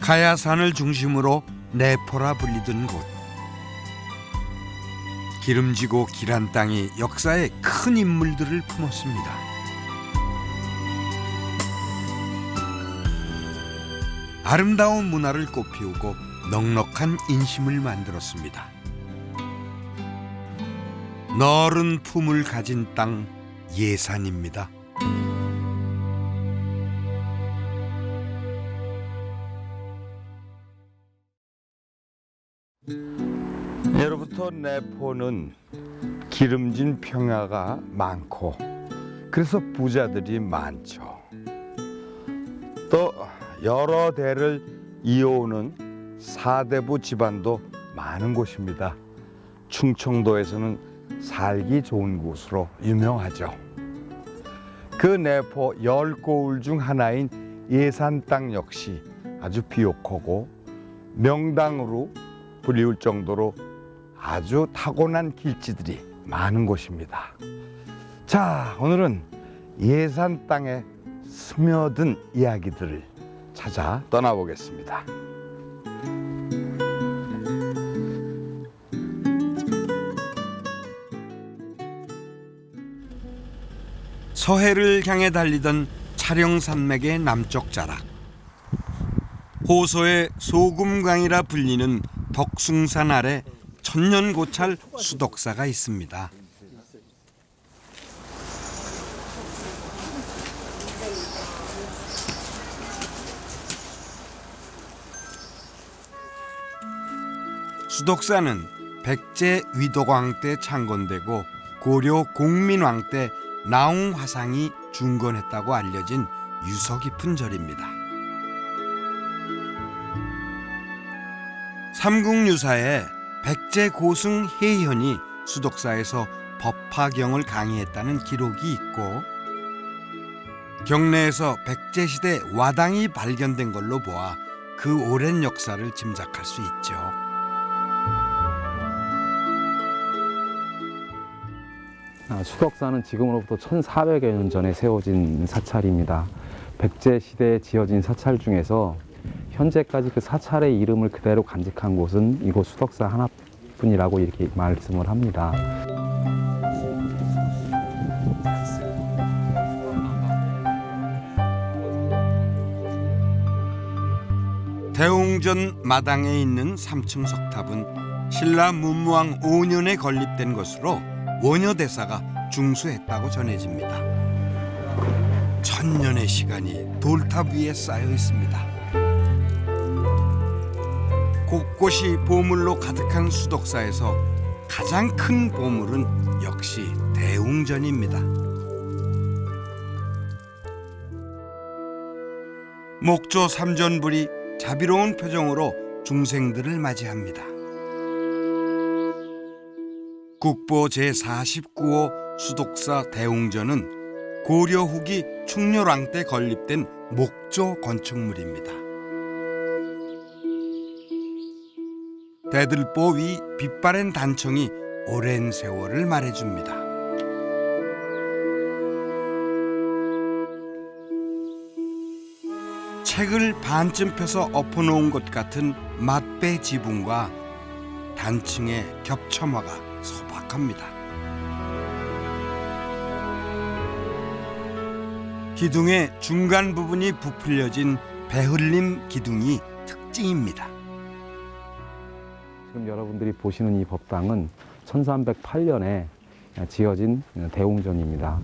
가야산을 중심으로 내포라 불리던 곳. 기름지고 길한 땅이 역사에 큰 인물들을 품었습니다. 아름다운 문화를 꽃피우고 넉넉한 인심을 만들었습니다. 너른 품을 가진 땅 예산입니다. 예로부터 내포는 기름진 평야가 많고 그래서 부자들이 많죠. 또 여러 대를 이어오는 사대부 집안도 많은 곳입니다. 충청도에서는 살기 좋은 곳으로 유명하죠. 그 내포 10고을 중 하나인 예산 땅 역시 아주 비옥하고 명당으로 불리울 정도로 아주 타고난 길지들이 많은 곳입니다. 자, 오늘은 예산 땅에 스며든 이야기들을 찾아 떠나보겠습니다. 서해를 향해 달리던 차령산맥의 남쪽 자락. 호소의 소금강이라 불리는 덕숭산 아래 천년고찰 수덕사가 있습니다. 수덕사는 백제 위덕왕 때 창건되고 고려 공민왕 때 나홍화상이 중건했다고 알려진 유서 깊은 절입니다. 삼국유사에 백제 고승 해현이 수덕사에서 법화경을 강의했다는 기록이 있고 경내에서 백제시대 와당이 발견된 걸로 보아 그 오랜 역사를 짐작할 수 있죠. 수덕사는 지금으로부터 1400여 년 전에 세워진 사찰입니다. 백제시대에 지어진 사찰 중에서 현재까지 그 사찰의 이름을 그대로 간직한 곳은 이곳 수덕사 하나뿐이라고 이렇게 말씀을 합니다. 대웅전 마당에 있는 3층 석탑은 신라 문무왕 5년에 건립된 것으로 원효대사가 중수했다고 전해집니다. 1000년의 시간이 돌탑 위에 쌓여 있습니다. 곳곳이 보물로 가득한 수덕사에서 가장 큰 보물은 역시 대웅전입니다. 목조 삼전불이 자비로운 표정으로 중생들을 맞이합니다. 국보 제49호 수덕사 대웅전은 고려 후기 충렬왕 때 건립된 목조 건축물입니다. 대들보 위 빛바랜 단청이 오랜 세월을 말해줍니다. 책을 반쯤 펴서 엎어놓은 것 같은 맞배 지붕과 단층의 겹쳐마가 소박합니다. 기둥의 중간 부분이 부풀려진 배흘림 기둥이 특징입니다. 지금 여러분들이 보시는 이 법당은 1308년에 지어진 대웅전입니다.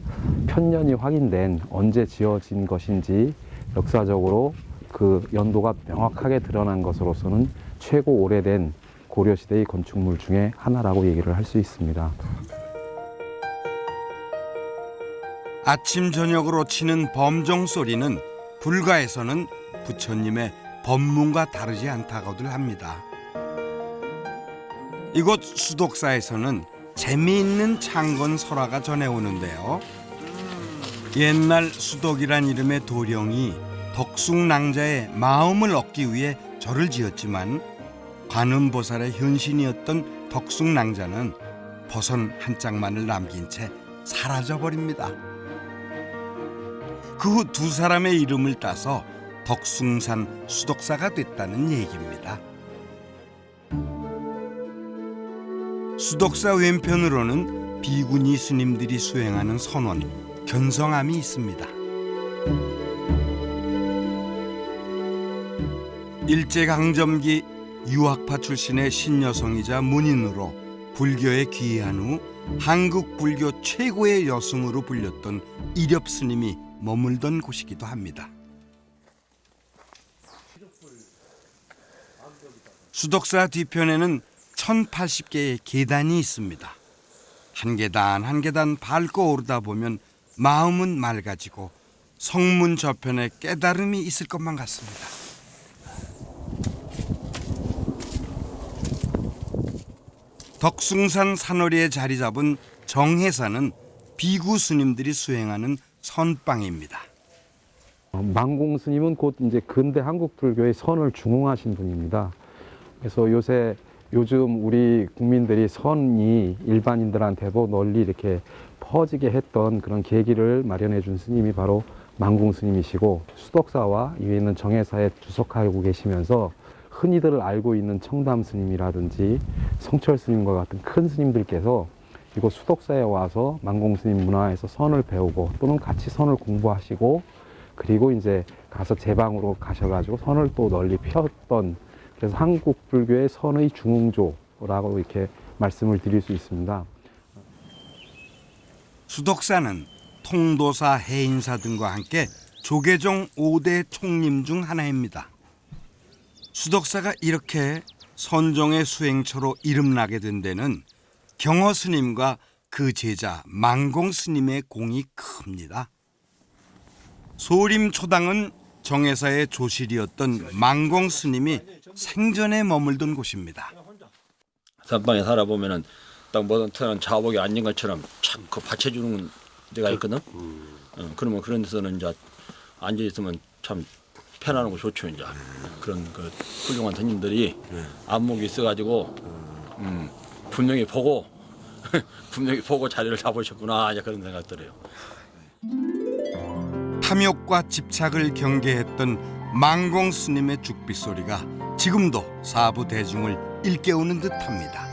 편년이 확인된 언제 지어진 것인지 역사적으로 그 연도가 명확하게 드러난 것으로서는 최고 오래된 고려시대의 건축물 중에 하나라고 얘기를 할 수 있습니다. 아침 저녁으로 치는 범종 소리는 불가에서는 부처님의 법문과 다르지 않다고들 합니다. 이곳 수덕사에서는 재미있는 창건 설화가 전해오는데요. 옛날 수덕이란 이름의 도령이 덕숭낭자의 마음을 얻기 위해 절을 지었지만 관음보살의 현신이었던 덕숭낭자는 버선 한 짝만을 남긴 채 사라져버립니다. 그 후 두 사람의 이름을 따서 덕숭산 수덕사가 됐다는 얘기입니다. 수덕사 왼편으로는 비구니 스님들이 수행하는 선원 견성암이 있습니다. 일제강점기 유학파 출신의 신여성이자 문인으로 불교에 귀의한 후 한국 불교 최고의 여승으로 불렸던 이렵 스님이 머물던 곳이기도 합니다. 수덕사 뒤편에는 1080개의 계단이 있습니다. 한 계단 한 계단 밟고 오르다 보면 마음은 맑아지고 성문 저편에 깨달음이 있을 것만 같습니다. 덕숭산 산허리에 자리 잡은 정해사는 비구 스님들이 수행하는 선방입니다. 망공 스님은 곧 이제 근대 한국 불교의 선을 중흥하신 분입니다. 그래서 요즘 우리 국민들이 선이 일반인들한테도 널리 이렇게 퍼지게 했던 그런 계기를 마련해 준 스님이 바로 망공 스님이시고, 수덕사와 위에 있는 정해사에 주석하고 계시면서 흔히들 알고 있는 청담 스님이라든지 성철 스님과 같은 큰 스님들께서 이곳 수덕사에 와서 망공 스님 문화에서 선을 배우고 또는 같이 선을 공부하시고, 그리고 이제 가서 제방으로 가셔가지고 선을 또 널리 폈던, 그래서 한국 불교의 선의 중흥조라고 이렇게 말씀을 드릴 수 있습니다. 수덕사는 통도사, 해인사 등과 함께 조계종 5대 총림 중 하나입니다. 수덕사가 이렇게 선종의 수행처로 이름나게 된 데는 경허 스님과 그 제자 망공 스님의 공이 큽니다. 소림 초당은 정해사의 조실이었던 망공 스님이 생전에 머물던 곳입니다. 산방에 살아보면은 딱 뭐든 태어난 자복이 앉은 것처럼 참 그 받쳐주는 데가 있거든. 그러면 그런 데서는 이제 앉아 있으면 참 편안하고 좋죠. 이제 그런 그 훌륭한 스님들이 안목이 있어가지고 분명히 보고 자리를 잡으셨구나, 이제 그런 생각 들어요. 탐욕과 집착을 경계했던 망공 스님의 죽빛 소리가 지금도 사부 대중을 일깨우는 듯합니다.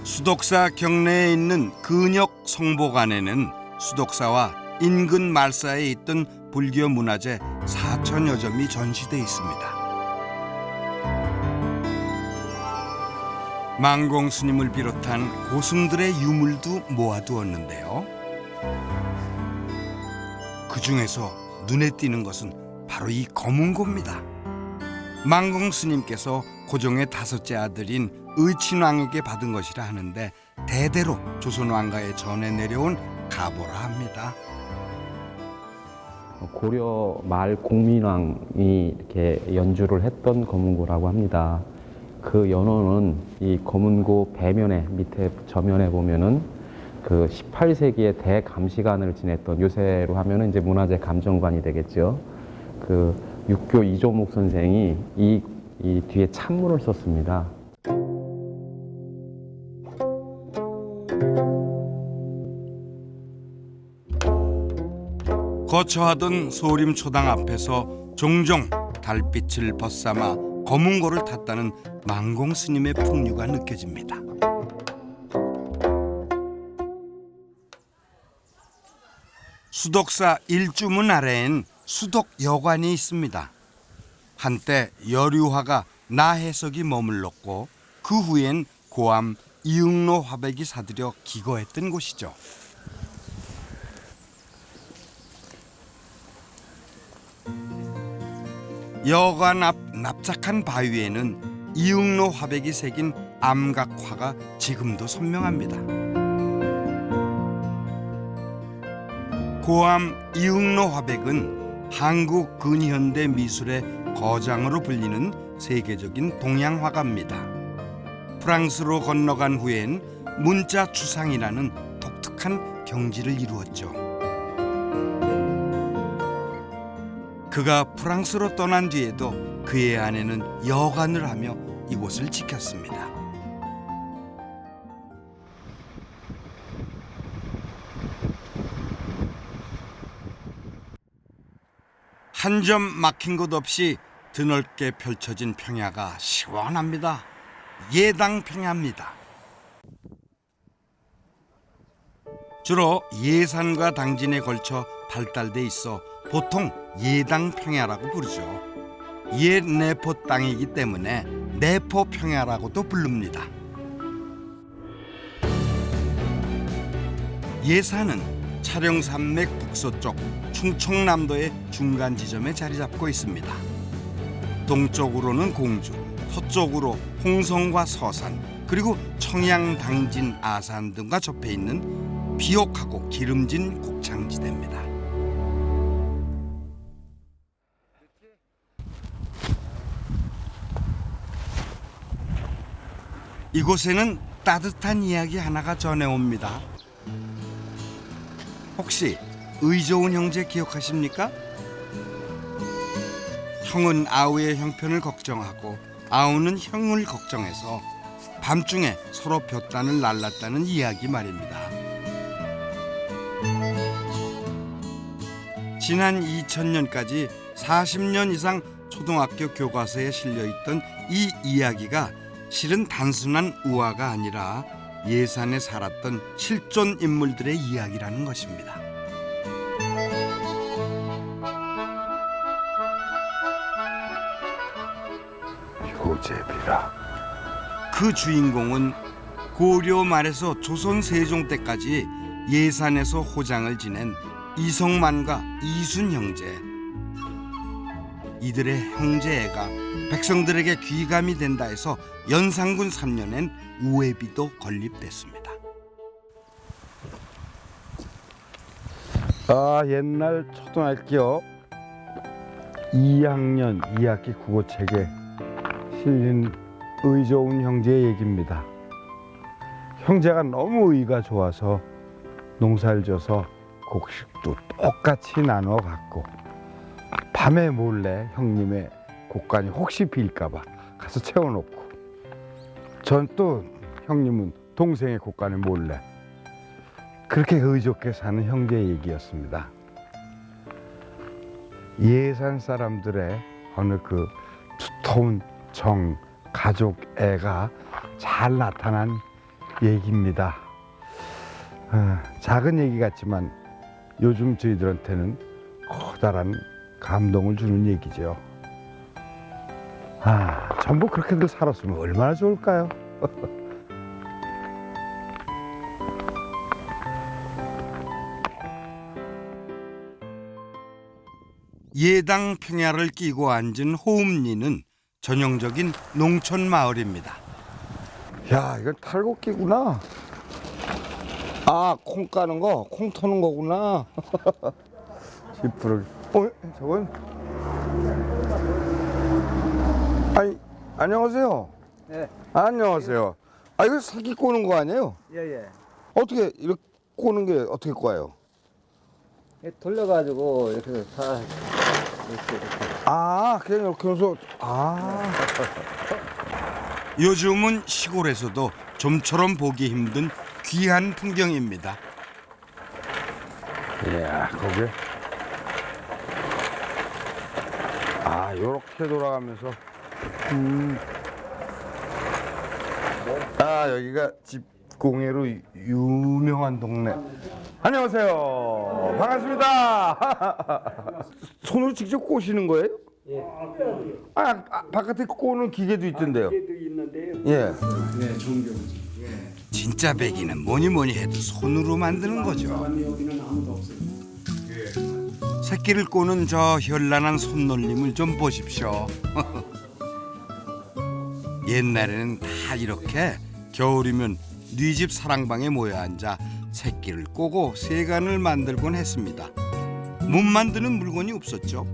수덕사 경내에 있는 근역 성보관에는 수덕사와 인근 말사에 있던 불교 문화재 4천여 점이 전시돼 있습니다. 망공 스님을 비롯한 고승들의 유물도 모아두었는데요. 그 중에서 눈에 띄는 것은 바로 이 검은고입니다. 망공 스님께서 고종의 5째 아들인 의친왕에게 받은 것이라 하는데 대대로 조선왕가에 전해 내려온 가보라 합니다. 고려 말 공민왕이 이렇게 연주를 했던 검은고라고 합니다. 그 연호는 이 검은고 배면에 밑에 저면에 보면은 그 18세기에 대감시관을 지냈던, 요새로 하면은 이제 문화재 감정관이 되겠죠. 그 육교 이조목 선생이 이 뒤에 찬문을 썼습니다. 거처하던 소림 초당 앞에서 종종 달빛을 벗삼아 검은고를 탔다는 망공 스님의 풍류가 느껴집니다. 수덕사 일주문 아래엔 수덕여관이 있습니다. 한때 여류화가 나해석이 머물렀고 그 후엔 고암 이응로 화백이 사들여 기거했던 곳이죠. 여관 앞 납작한 바위에는 이응로 화백이 새긴 암각화가 지금도 선명합니다. 고암 이응로 화백은 한국 근현대 미술의 거장으로 불리는 세계적인 동양 화가입니다. 프랑스로 건너간 후엔 문자 추상이라는 독특한 경지를 이루었죠. 그가 프랑스로 떠난 뒤에도 그의 아내는 여관을 하며 이곳을 지켰습니다. 한 점 막힌 곳 없이 드넓게 펼쳐진 평야가 시원합니다. 예당 평야입니다. 주로 예산과 당진에 걸쳐 발달돼 있어 보통 예당 평야라고 부르죠. 옛 내포 땅이기 때문에 내포 평야라고도 부릅니다. 예산은 차령산맥 북서쪽 충청남도의 중간 지점에 자리 잡고 있습니다. 동쪽으로는 공주, 서쪽으로 홍성과 서산, 그리고 청양, 당진, 아산 등과 접해 있는 비옥하고 기름진 곡창지대입니다. 이곳에는 따뜻한 이야기 하나가 전해옵니다. 혹시 의좋은 형제 기억하십니까? 형은 아우의 형편을 걱정하고 아우는 형을 걱정해서 밤중에 서로 볕단을 날랐다는 이야기 말입니다. 지난 2000년까지 40년 이상 초등학교 교과서에 실려있던 이 이야기가 실은 단순한 우화가 아니라 예산에 살았던 실존 인물들의 이야기라는 것입니다. 효제비라. 그 주인공은 고려 말에서 조선 세종 때까지 예산에서 호장을 지낸 이성만과 이순 형제. 이들의 형제애가 백성들에게 귀감이 된다 해서 연산군 3년엔 우회비도 건립됐습니다. 아, 옛날 초등학교 2학년 2학기 국어책에 실린 의좋은 형제의 얘기입니다. 형제가 너무 의가 좋아서 농사를 져서 곡식도 똑같이 나눠 갖고 밤에 몰래 형님의 곡간이 혹시 빌까 봐 가서 채워놓고 전 또 형님은 동생의 곡간에 몰래 그렇게 의좋게 사는 형제의 얘기였습니다. 예산 사람들의 어느 그 두터운 정, 가족 애가 잘 나타난 얘기입니다. 작은 얘기 같지만 요즘 저희들한테는 커다란 감동을 주는 얘기죠. 전부 그렇게들 살았으면 얼마나 좋을까요? 예당 평야를 끼고 앉은 호음리는 전형적인 농촌 마을입니다. 야, 이건 탈곡기구나. 아, 콩 까는 거, 콩 터는 거구나. 지푸르기. 저건. 아니, 안녕하세요. 네. 안녕하세요. 아, 이거 새끼 꼬는 거 아니에요? 예. 어떻게 이렇게 꼬는 게 어떻게 꼬아요? 돌려가지고 이렇게 다 이렇게. 아, 그냥 이렇게 해서 요즘은 시골에서도 좀처럼 보기 힘든 귀한 풍경입니다. 이야, 거기. 요렇게 돌아가면서. 여기가 집공예로 유명한 동네. 안녕하세요. 반갑습니다. 손으로 직접 꼬시는 거예요? 예. 바깥에 꼬는 기계도 있던데요. 기계도 있는데요. 예. 네, 종교지. 진짜 배기는 뭐니 해도 손으로 만드는 거죠. 여기는 아무도 없어요. 새끼를 꼬는 저 현란한 손놀림을 좀 보십시오. 옛날에는 다 이렇게 겨울이면 네 집 사랑방에 모여 앉아 새끼를 꼬고 세간을 만들곤 했습니다. 못 만드는 물건이 없었죠.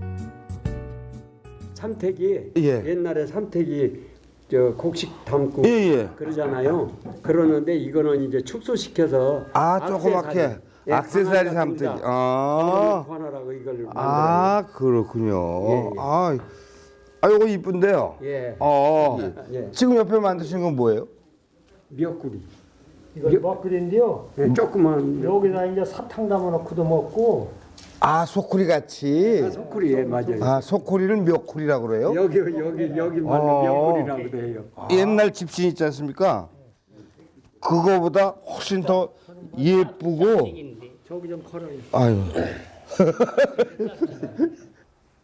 삼택이 예. 옛날에 삼택이 저 곡식 담고 예. 그러잖아요. 그러는데 이거는 이제 축소시켜서 조그맣게 액세서리 삼택이. 하나라고 이걸 만들어요. 그렇군요. 예. 요거 이쁜데요. 예. 예. 지금 옆에 만드신 건 뭐예요? 미역구리. 이거 먹거리인데요. 예, 조그만 여기다 이제 사탕 담아놓고도 먹고 아, 소쿠리 같이. 소쿠리에 맞아요. 아, 소쿠리는 묘쿠리라고 그래요? 여기 말로 명골이라고 돼요. 옛날 집신 있지 않습니까? 그거보다 훨씬 더 예쁘고. 저기 좀 걸어요. 아유.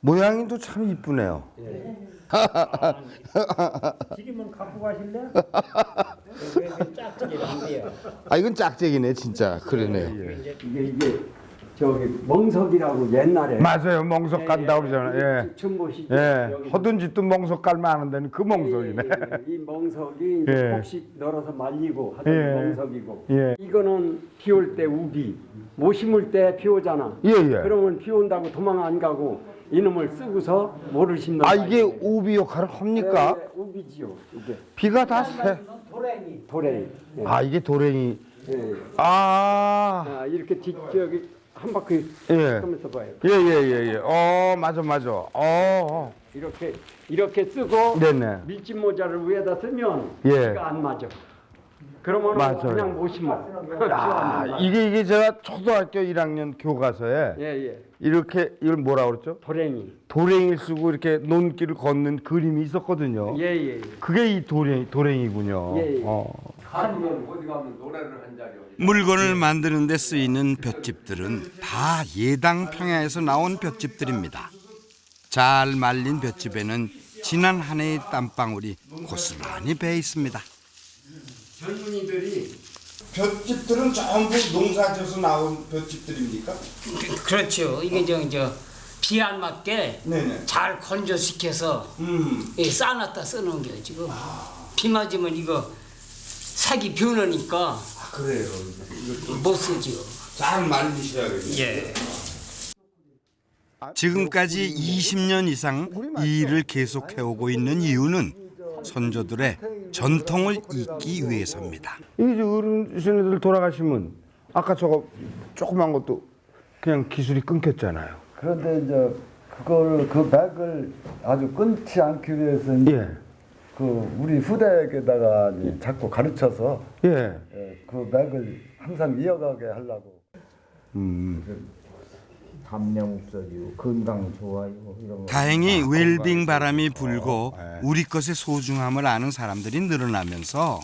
모양이도 참 이쁘네요. 지금은 갖고 가실래? 짝짝이가 안 돼요. 아, 이건 짝짝이네, 진짜. 그러네요. 이게 저기 멍석이라고 옛날에 맞아요. 멍석 간다고 그러잖아요. 예. 춘보시죠. 예. 여기 허든 짓도 멍석 깔면 아는 데는 그 멍석이네. 이 멍석이 예. 혹시 널어서 말리고 하던 예. 멍석이고 예. 이거는 비 올 때 우비 못 심을 때 비 오잖아. 예, 예. 그러면 비 온다고 도망 안 가고 이놈을 쓰고서 모를 심는 아, 이게 거예요. 우비 역할을 합니까? 네, 우비지요. 이게 비가 다 새. 도랭이. 예. 아, 이게 도랭이. 예. 아. 아, 이렇게 뒤쪽이 한 바퀴 예. 하면서 봐요. 예. 맞아. 이렇게 쓰고 네네. 밀짚 모자를 위에다 쓰면 예. 비가 안 맞아. 그러면 맞아요. 그냥 못 심어. 아, 이게 제가 초등학교 1학년 교과서에 예. 이렇게 이걸 뭐라 그랬죠? 도랭이. 도랭이를 쓰고 이렇게 논길을 걷는 그림이 있었거든요. 예. 그게 이 도랭이군요. 예. 물건을 만드는 데 쓰이는 볏짚들은 다 예당 평야에서 나온 볏짚들입니다. 잘 말린 볏짚에는 지난 한 해의 땀방울이 고스란히 배어 있습니다. 젊은이들이 볏짚들은 전부 농사져서 나온 볏짚들입니까? 그렇죠. 이게 비 안 맞게 네네. 잘 건조시켜서 싸놨다 써놓은 게 지금. 비 맞으면 이거 색이 변하니까 그래요. 못 쓰죠. 잘 말리셔야겠네요. 예. 지금까지 20년 이상 이 일을 계속해오고 있는 이유는 선조들의 전통을 잇기 위해서입니다. 이제 어르신들 돌아가시면 아까 저거 조그만 것도 그냥 기술이 끊겼잖아요. 그런데 이제 그 맥을 아주 끊지 않기 위해서 이제 예. 그 우리 후대에게다가 이제 자꾸 가르쳐서 예. 그 맥을 항상 이어가게 하려고. 담력 없어지고 건강 좋아지고 이런 거. 다행히 웰빙 바람이 불고 우리 것의 소중함을 아는 사람들이 늘어나면서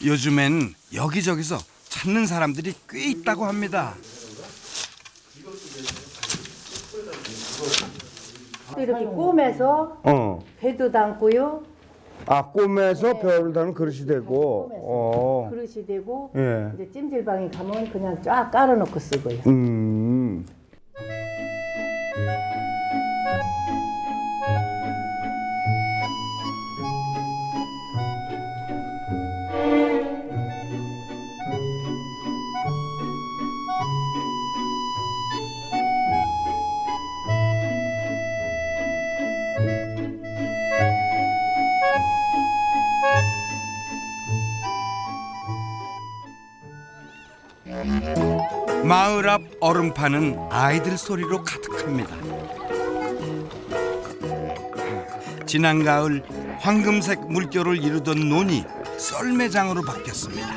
요즘엔 여기저기서 찾는 사람들이 꽤 있다고 합니다. 이렇게 꼬매서 배도 담고요. 아, 꼬매서 별을 다는 그릇이 되고. 그릇이 되고 예. 이제 찜질방에 가면 그냥 쫙 깔아놓고 쓰고요. 마을 앞 얼음판은 아이들 소리로 가득합니다. 지난 가을 황금색 물결을 이루던 논이 썰매장으로 바뀌었습니다.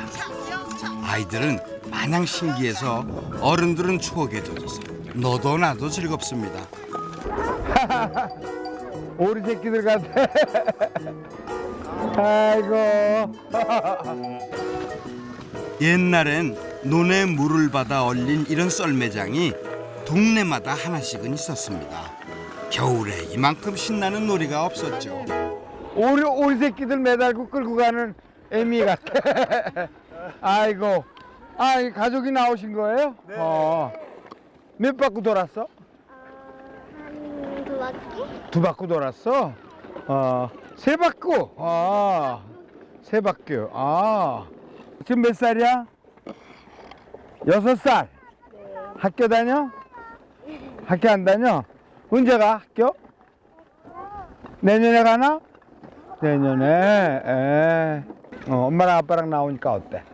아이들은 마냥 신기해서 어른들은 추억에 젖어서 너도 나도 즐겁습니다. 오리 새끼들 같아. 아이고. 옛날엔 논에 물을 받아 얼린 이런 썰매장이 동네마다 하나씩은 있었습니다. 겨울에 이만큼 신나는 놀이가 없었죠. 오리 새끼들 매달고 끌고 가는 애미 같아. 아이고. 아, 이 가족이 나오신 거예요? 네. 몇 바퀴 돌았어? 두 바퀴? 두 바퀴 돌았어? 세 바퀴. 세 바퀴. 지금 몇 살이야? 6살. 학교 다녀? 학교 안 다녀? 언제 가 학교? 내년에 가나? 내년에. 엄마랑 아빠랑 나오니까 어때?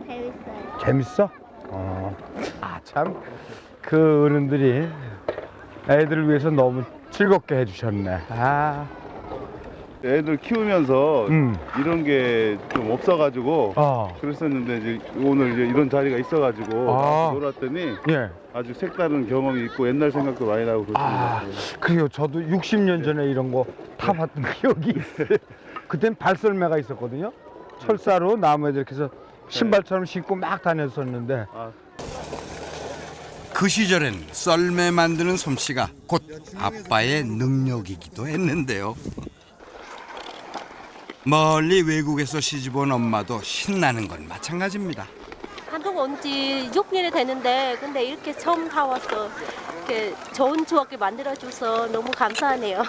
재밌어요. 재밌어? 참 그 어른들이 애들을 위해서 너무 즐겁게 해주셨네. 애들 키우면서 이런 게 좀 없어가지고 그랬었는데 이제 오늘 이제 이런 자리가 있어가지고 놀았더니 예. 아주 색다른 경험이 있고 옛날 생각도 많이 나고 그렇습니다. 그래요. 저도 60년 전에 이런 거 타봤던 기억이 있어요. 그땐 발썰매가 있었거든요. 철사로 나무에 이렇게 해서 신발처럼 신고 막 다녔었는데. 그 시절엔 썰매 만드는 솜씨가 곧 아빠의 능력이기도 했는데요. 멀리 외국에서 시집온 엄마도 신나는 건 마찬가지입니다. 한국 온 지 6년이 되는데 근데 이렇게 처음 다 왔어. 이렇게 좋은 추억을 만들어줘서 너무 감사하네요.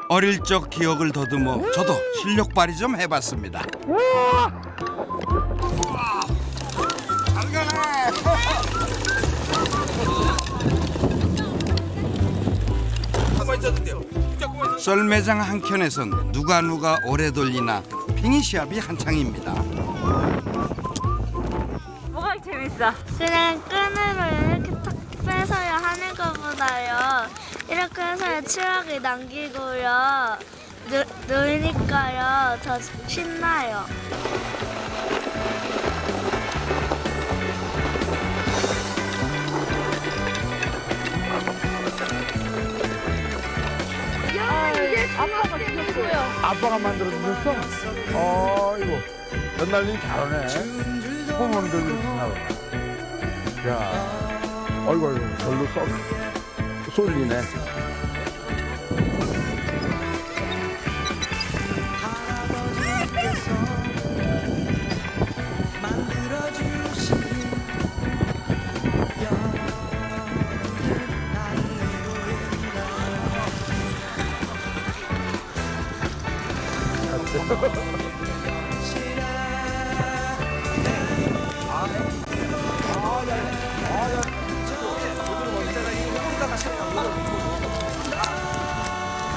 어릴 적 기억을 더듬어 저도 실력 발휘 좀 해봤습니다. 썰매장 한켠에선 누가 오래 돌리나 빙의 시합이 한창입니다. 뭐가 재밌어? 그냥 끈으로 이렇게 탁 빼서요 하는 것보다요 이렇게 해서 추억을 남기고요 놀니까요 더 신나요. 아빠가 주셨어요. 아빠가 만들어주셨어? 이거 연날님 잘하네. 슈퍼몬들 잘하네. 야, 어이구, 별로 쏠리네.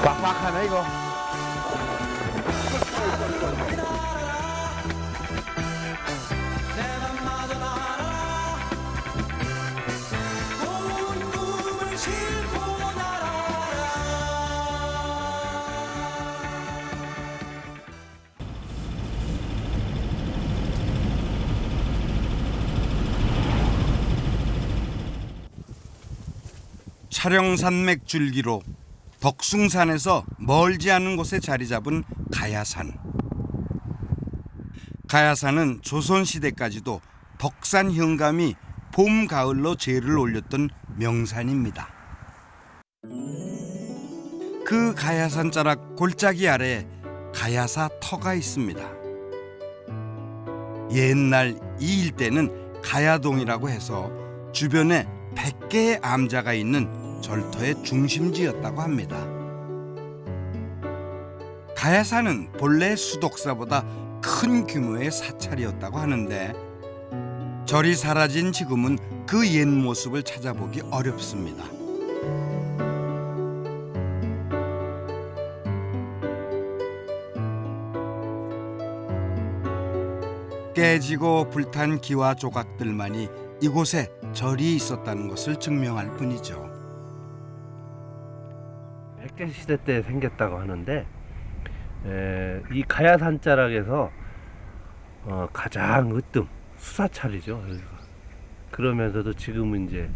빡빡하네 이거. 촬영산맥 줄기로 덕숭산에서 멀지 않은 곳에 자리 잡은 가야산. 가야산은 조선시대까지도 덕산 현감이 봄, 가을로 제를 올렸던 명산입니다. 그 가야산 자락 골짜기 아래에 가야사 터가 있습니다. 옛날 이 일대는 가야동이라고 해서 주변에 100개의 암자가 있는 절터의 중심지였다고 합니다. 가야산은 본래 수독사보다 큰 규모의 사찰이었다고 하는데 절이 사라진 지금은 그 옛 모습을 찾아보기 어렵습니다. 깨지고 불탄 기와 조각들만이 이곳에 절이 있었다는 것을 증명할 뿐이죠. 백제시대 때 생겼다고 하는데 이 가야산 자락에서 가장 으뜸 수사찰이죠. 그러면서도 지금은 이제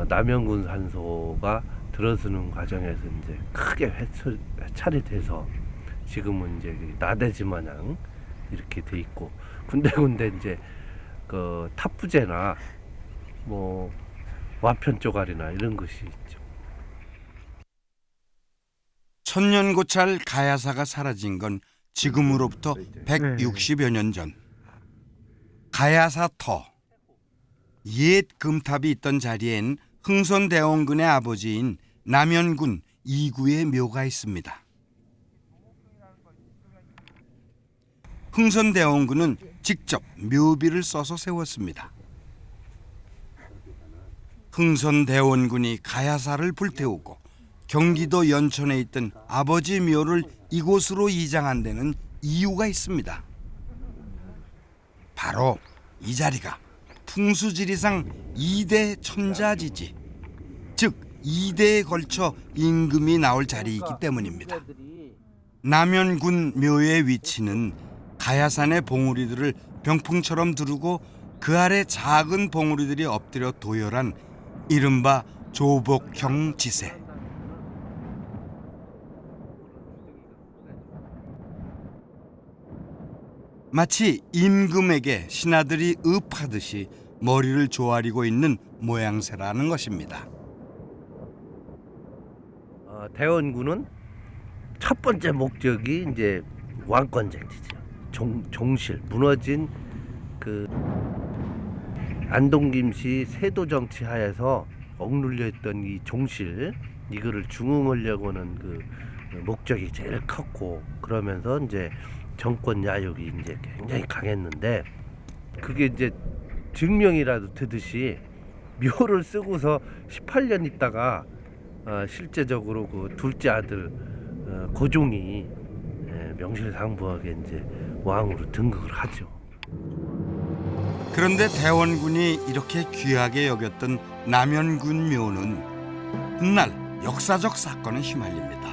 남영군 산소가 들어서는 과정에서 이제 크게 회찰이 돼서 지금은 이제 나대지 마냥 이렇게 돼 있고 군데군데 이제 그 탑부제나 뭐 와편 쪼가리나 이런 것이 있죠. 천년고찰 가야사가 사라진 건 지금으로부터 160여 년 전. 가야사터, 옛 금탑이 있던 자리엔 흥선대원군의 아버지인 남현군 이구의 묘가 있습니다. 흥선대원군은 직접 묘비를 써서 세웠습니다. 흥선대원군이 가야사를 불태우고 경기도 연천에 있던 아버지 묘를 이곳으로 이장한 데는 이유가 있습니다. 바로 이 자리가 풍수지리상 2대 천자지지, 즉 2대에 걸쳐 임금이 나올 자리이기 때문입니다. 남연군 묘의 위치는 가야산의 봉우리들을 병풍처럼 두르고 그 아래 작은 봉우리들이 엎드려 도열한 이른바 조복형 지세. 마치 임금에게 신하들이 읍하듯이 머리를 조아리고 있는 모양새라는 것입니다. 대원군은 첫 번째 목적이 이제 왕권쟁취죠. 종실, 무너진 그 안동김씨 세도 정치 하에서 억눌려 있던 이 종실, 이거를 중흥하려고는 그 목적이 제일 컸고, 그러면서 이제 정권 야욕이 이제 굉장히 강했는데, 그게 이제 증명이라도 되듯이 묘를 쓰고서 18년 있다가 실제적으로 그 둘째 아들 고종이 명실상부하게 이제 왕으로 등극을 하죠. 그런데 대원군이 이렇게 귀하게 여겼던 남연군 묘는 훗날 역사적 사건에 휘말립니다.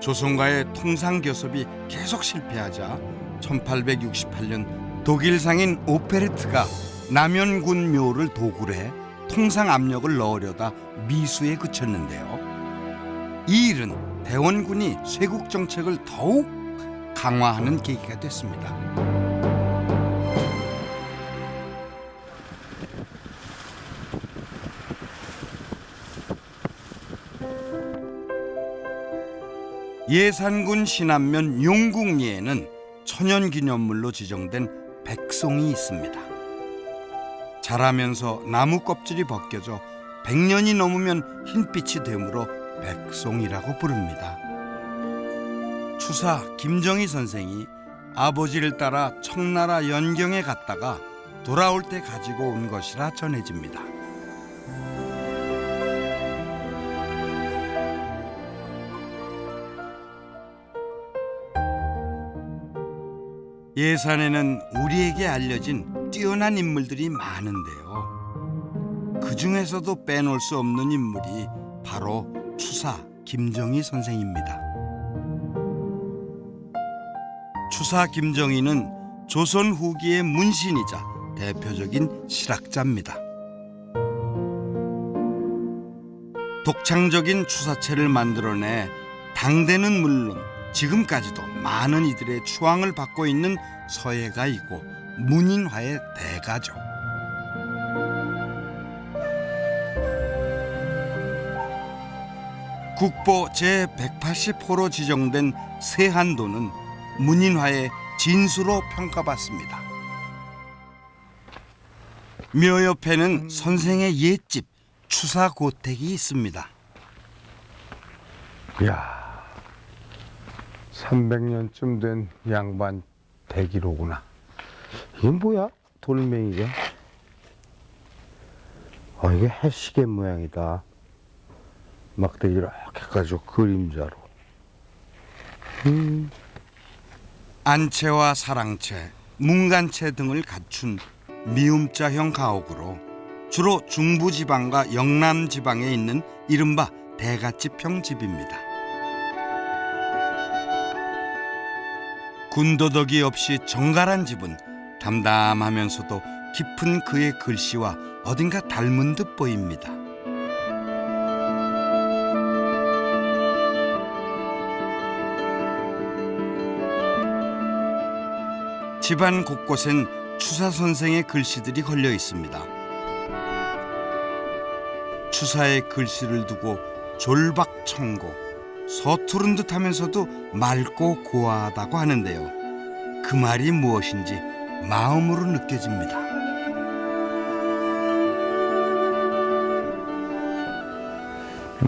조선과의 통상교섭이 계속 실패하자 1868년 독일 상인 오페레트가 남연군 묘를 도굴 해 통상 압력을 넣으려다 미수에 그쳤는데요. 이 일은 대원군이 쇄국 정책을 더욱 강화하는 계기가 됐습니다. 예산군 신안면 용궁리에는 천연기념물로 지정된 백송이 있습니다. 자라면서 나무 껍질이 벗겨져 100년이 넘으면 흰빛이 되므로 백송이라고 부릅니다. 추사 김정희 선생이 아버지를 따라 청나라 연경에 갔다가 돌아올 때 가지고 온 것이라 전해집니다. 예산에는 우리에게 알려진 뛰어난 인물들이 많은데요. 그 중에서도 빼놓을 수 없는 인물이 바로 추사 김정희 선생입니다. 추사 김정희는 조선 후기의 문신이자 대표적인 실학자입니다. 독창적인 추사체를 만들어내 당대는 물론 지금까지도 많은 이들의 추앙을 받고 있는 서예가이고 문인화의 대가죠. 국보 제180호로 지정된 세한도는 문인화의 진수로 평가받습니다. 묘 옆에는 선생의 옛집 추사고택이 있습니다. 이야, 300년쯤 된 양반 대기로구나. 이게 뭐야? 돌멩이가? 이게 해시계 모양이다. 막대기 이렇게 해가지고 그림자로. 안채와 사랑채, 문간채 등을 갖춘 미음자형 가옥으로 주로 중부지방과 영남지방에 있는 이른바 대갓집형 집입니다. 군더더기 없이 정갈한 집은 담담하면서도 깊은 그의 글씨와 어딘가 닮은 듯 보입니다. 집안 곳곳엔 추사 선생의 글씨들이 걸려 있습니다. 추사의 글씨를 두고 졸박청고, 서투른 듯하면서도 맑고 고와하다고 하는데요. 그 말이 무엇인지 마음으로 느껴집니다.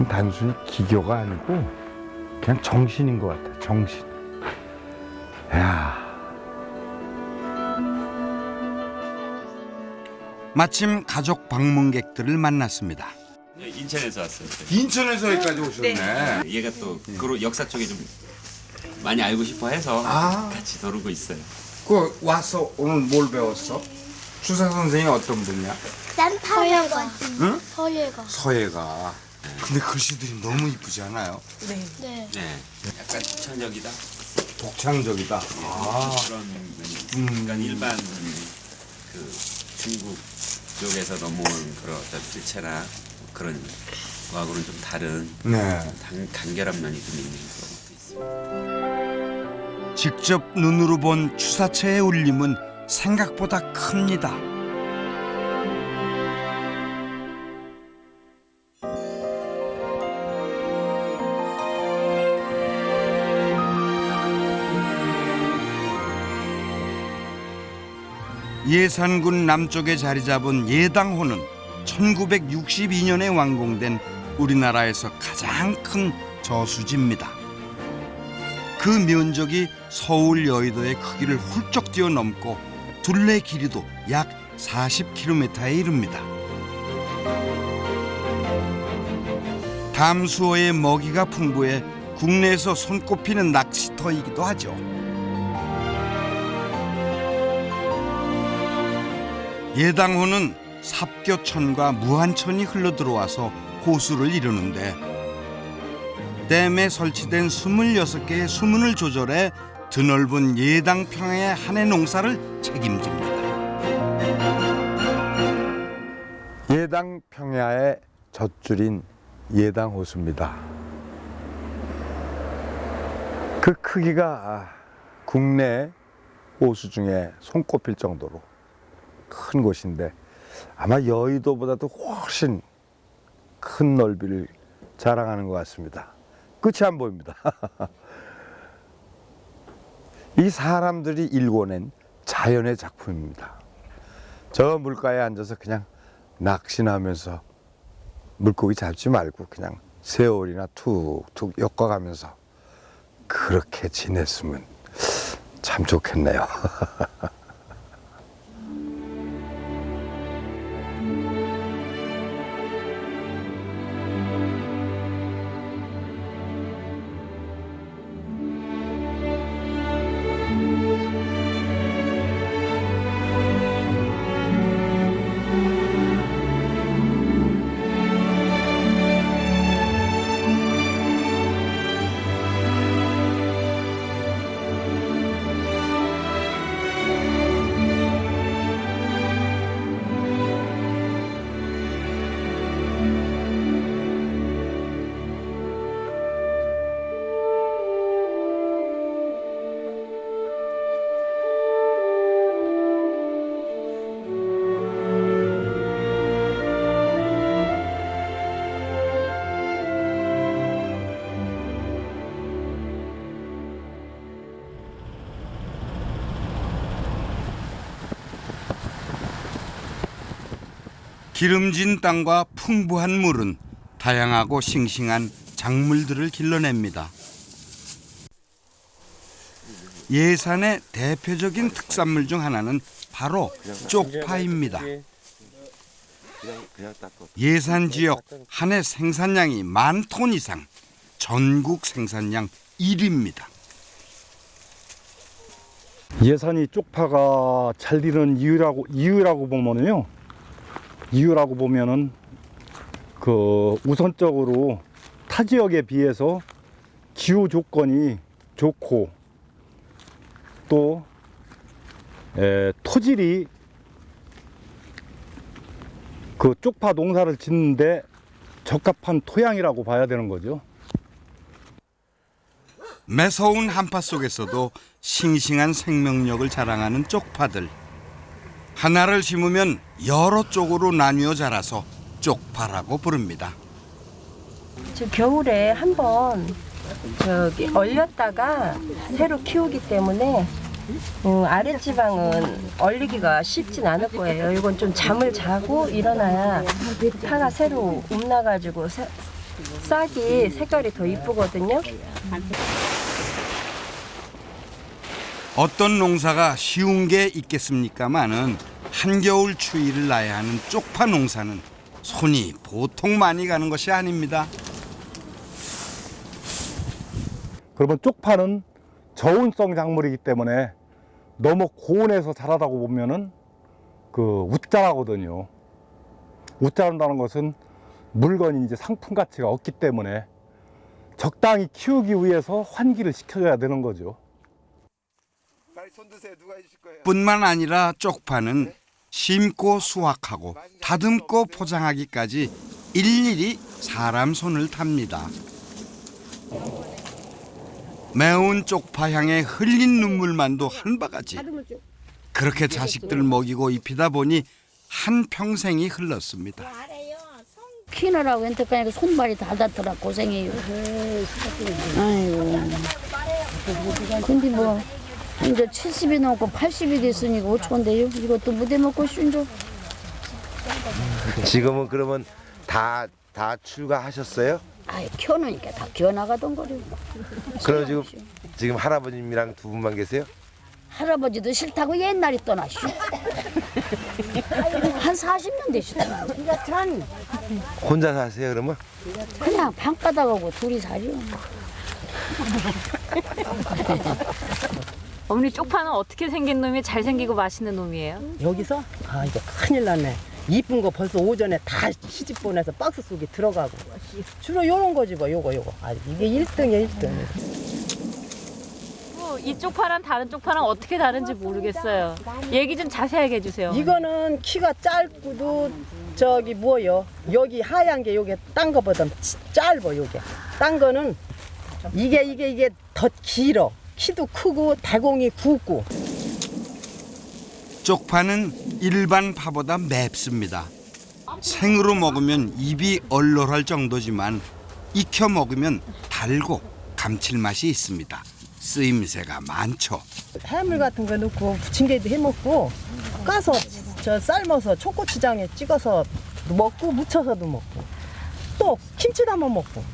단순히 기교가 아니고 그냥 정신인 것 같아. 정신. 야. 마침 가족 방문객들을 만났습니다. 인천에서 왔어요. 인천에서 여기까지 오셨네. 네. 얘가 또 그 역사 쪽에 좀 많이 알고 싶어 해서 같이 도르고 있어요. 그 와서 오늘 뭘 배웠어? 추사 선생이 어떤 분이야? 난 서예가. 응? 서예가. 서예가. 근데 글씨들이 너무 이쁘지 않아요? 네. 네. 약간 독창적이다. 독창적이다. 그런 그러니까 일반 그 중국 쪽에서 넘어온 그런 어떤 필체나 그런 거하고는 좀 다른 네. 간결한 면이 좀 있는 그런 것도 있습니다. 직접 눈으로 본 추사체의 울림은 생각보다 큽니다. 예산군 남쪽에 자리 잡은 예당호는 1962년에 완공된 우리나라에서 가장 큰 저수지입니다. 그 면적이 서울 여의도의 크기를 훌쩍 뛰어넘고 둘레 길이도 약 40km에 이릅니다. 담수어의 먹이가 풍부해 국내에서 손꼽히는 낚시터이기도 하죠. 예당호는 삽교천과 무한천이 흘러들어와서 호수를 이루는데 댐에 설치된 26개의 수문을 조절해 드넓은 예당평야의 한해 농사를 책임집니다. 예당평야의 젖줄인 예당호수입니다. 그 크기가 국내 호수 중에 손꼽힐 정도로 큰 곳인데 아마 여의도보다도 훨씬 큰 넓이를 자랑하는 것 같습니다. 끝이 안 보입니다. 이 사람들이 일궈낸 자연의 작품입니다. 저 물가에 앉아서 그냥 낚시나 하면서 물고기 잡지 말고 그냥 세월이나 툭툭 엮어가면서 그렇게 지냈으면 참 좋겠네요. 기름진 땅과 풍부한 물은 다양하고 싱싱한 작물들을 길러냅니다. 예산의 대표적인 특산물 중 하나는 바로 쪽파입니다. 예산 지역 한 해 생산량이 10,000톤 이상, 전국 생산량 1위입니다. 예산이 쪽파가 잘 되는 이유라고 보면은 그 우선적으로 타 지역에 비해서 기후 조건이 좋고 또 토질이 그 쪽파 농사를 짓는데 적합한 토양이라고 봐야 되는 거죠. 매서운 한파 속에서도 싱싱한 생명력을 자랑하는 쪽파들. 하나를 심으면 여러 쪽으로 나뉘어 자라서 쪽파라고 부릅니다. 저 겨울에 한번 얼렸다가 새로 키우기 때문에 아랫지방은 얼리기가 쉽진 않을 거예요. 이건 좀 잠을 자고 일어나야 파가 새로 움나가지고 싹이 색깔이 더 이쁘거든요. 어떤 농사가 쉬운 게 있겠습니까마는 한겨울 추위를 나야 하는 쪽파 농사는 손이 보통 많이 가는 것이 아닙니다. 그러면 쪽파는 저온성 작물이기 때문에 너무 고온에서 자라다 보면은 그 웃자라거든요. 웃자란다는 것은 물건이 이제 상품 가치가 없기 때문에 적당히 키우기 위해서 환기를 시켜줘야 되는 거죠. 뿐만 아니라 쪽파는 심고 수확하고 다듬고 포장하기까지 일일이 사람 손을 탑니다. 매운 쪽파 향에 흘린 눈물만도 한 바가지. 그렇게 자식들 먹이고 입히다 보니 한 평생이 흘렀습니다. 키느라고 엔터까지 손발이 다 닿더라. 고생해요. 아이고. 근데 뭐 이제 70이 넘고 80이 됐으니까 어쩌건데요. 이것도 무대 먹고 쉰죠. 지금은 그러면 다 출가하셨어요? 아이 키워놓으니까 다 키워나가던 거려. 그럼 지금 할아버님이랑 두 분만 계세요? 할아버지도 싫다고 옛날에 떠나시오. 한 40년 되시더라. 혼자 사세요 그러면? 그냥 방바닥하고 둘이 살이요. 어머니 쪽파는 어떻게 생긴 놈이 잘생기고 맛있는 놈이에요? 여기서? 아 이거 큰일 났네. 이쁜 거 벌써 오전에 다 시집 보내서 박스 속에 들어가고. 주로 요런 거지 뭐 요거. 아 이게 1등이야 1등. 이 쪽파랑 다른 쪽파랑 어떻게 다른지 모르겠어요. 얘기 좀 자세하게 해주세요. 이거는 키가 짧고도 저기 뭐요? 여기 하얀 게 요게 딴 거보다 짧아 요게. 딴 거는 이게 더 길어. 키도 크고 대공이 굵고. 쪽파는 일반 파보다 맵습니다. 생으로 먹으면 입이 얼얼할 정도지만 익혀 먹으면 달고 감칠맛이 있습니다. 쓰임새가 많죠. 해물 같은 거 넣고 부침개도 해 먹고 까서 저 삶아서 초고추장에 찍어서 먹고 무쳐서도 먹고 또 김치 담아 먹고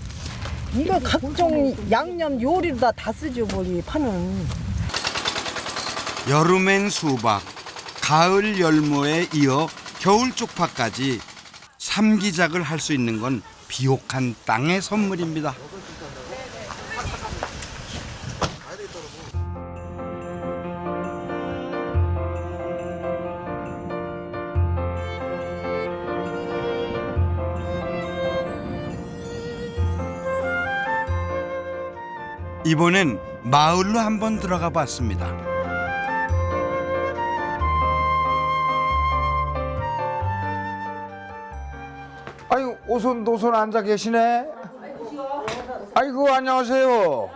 이거 각종 양념 요리로 다 쓰죠 우리 파는. 여름엔 수박, 가을 열무에 이어 겨울 쪽파까지 삼기작을 할 수 있는 건 비옥한 땅의 선물입니다. 이번엔 마을로 한번 들어가 봤습니다. 아이고 오손도손 앉아 계시네. 아이고 안녕하세요.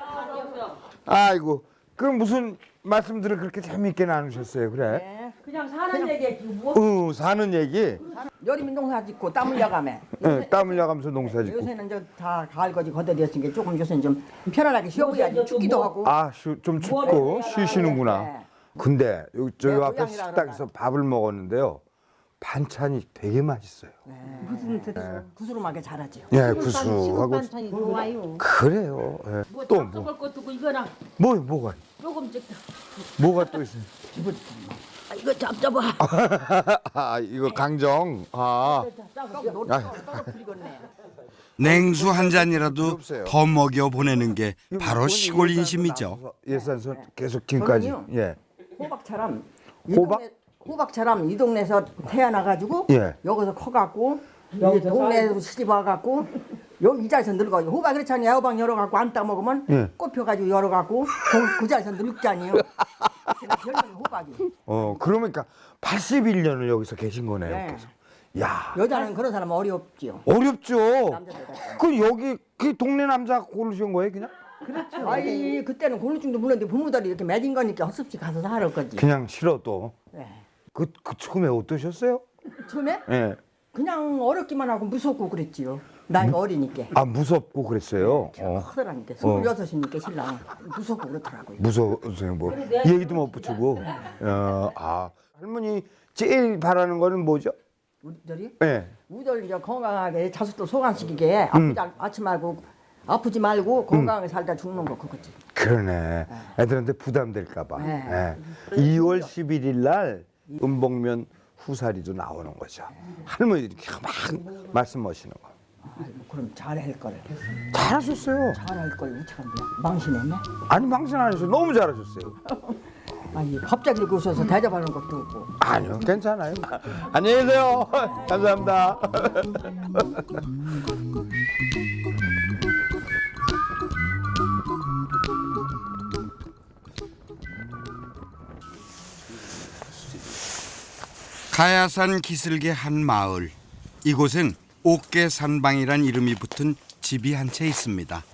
아이고 그 무슨 말씀들을 그렇게 재미있게 나누셨어요? 그래? 그냥 사는 얘기지 뭐. 사는 얘기. 여름에 농사 짓고 땀 흘려가며. 네, 땀 흘려가면서 농사 짓고. 요새는 이제 다 가을거지 걷어들였으니까 조금 요새는 좀 편안하게 쉬어보야지. 춥기도 하고. 아, 좀 춥고 쉬시는구나. 근데 저희 앞에 식당에서 밥을 먹었는데요. 반찬이 되게 맛있어요. 무슨 구수름하게 잘하죠. 예, 구수하고. 반찬이 좋아요. 그래요. 예. 또 뭐? 먹을 것도 고 이거랑. 뭐가? 조금 좀. 뭐가 또 있어요? 이거 잡잡아. 아, 이거 강정. 냉수 한 잔이라도 더 먹여 보내는 게 바로 시골 인심이죠. 예산선 계속 지금까지. 예. 호박처럼. 호박? 호박처럼 이 동네에서 태어나가지고 예. 여기서 커갖고 이 동네에서 시집 와갖고 여기 이 자리에서 늙어요. 호박 그렇잖아요. 애호박 열어갖고 안 따먹으면 예. 꽃 펴가지고 열어갖고 그 자리에서 늙잖아요. 별명이 호박이. 그러니까 81년을 여기서 계신 거네요. 네. 그래서. 야. 여자는 그런 사람은 어렵지요. 어렵죠. 그 여기 그 동네 남자 고르신 거예요, 그냥? 그렇죠. 아이 그때는 골루증도 물었는데 부모들이 이렇게 맺은 거니까 헛섭지 가서 살을 거지. 그냥 싫어도. 네. 그 처음에 어떠셨어요? 처음에? 예. 그냥 어렵기만 하고 무섭고 그랬지요. 나이가 어리니까. 아, 무섭고 그랬어요. 크더라니까. 26이니까 신랑 무섭고 그렇더라고요. 무서우세요, 뭐. 얘기도 못 붙이고. 할머니 제일 바라는 거는 뭐죠? 우리들이? 네. 우리들 이제 건강하게 자식도 소강시키게 아프지 말고 건강하게 살다 죽는 거 그거지. 그러네. 애들한테 부담될까 봐. 네. 2월 11일 날 은복면 후사리도 나오는 거죠. 할머니 이렇게 막 말씀하시는 거. 그럼 잘할 걸. 잘하셨어요. 잘할 걸 우차한데 망신했네. 아니 망신 안 하셨어요. 너무 잘하셨어요. 아니 갑자기 이렇게 오셔서 대접하는 것도 없고. 아니요, 괜찮아요. 안녕히 계세요. 감사합니다. 가야산 기슭의 한 마을. 이곳엔 옥계산방이란 이름이 붙은 집이 한 채 있습니다.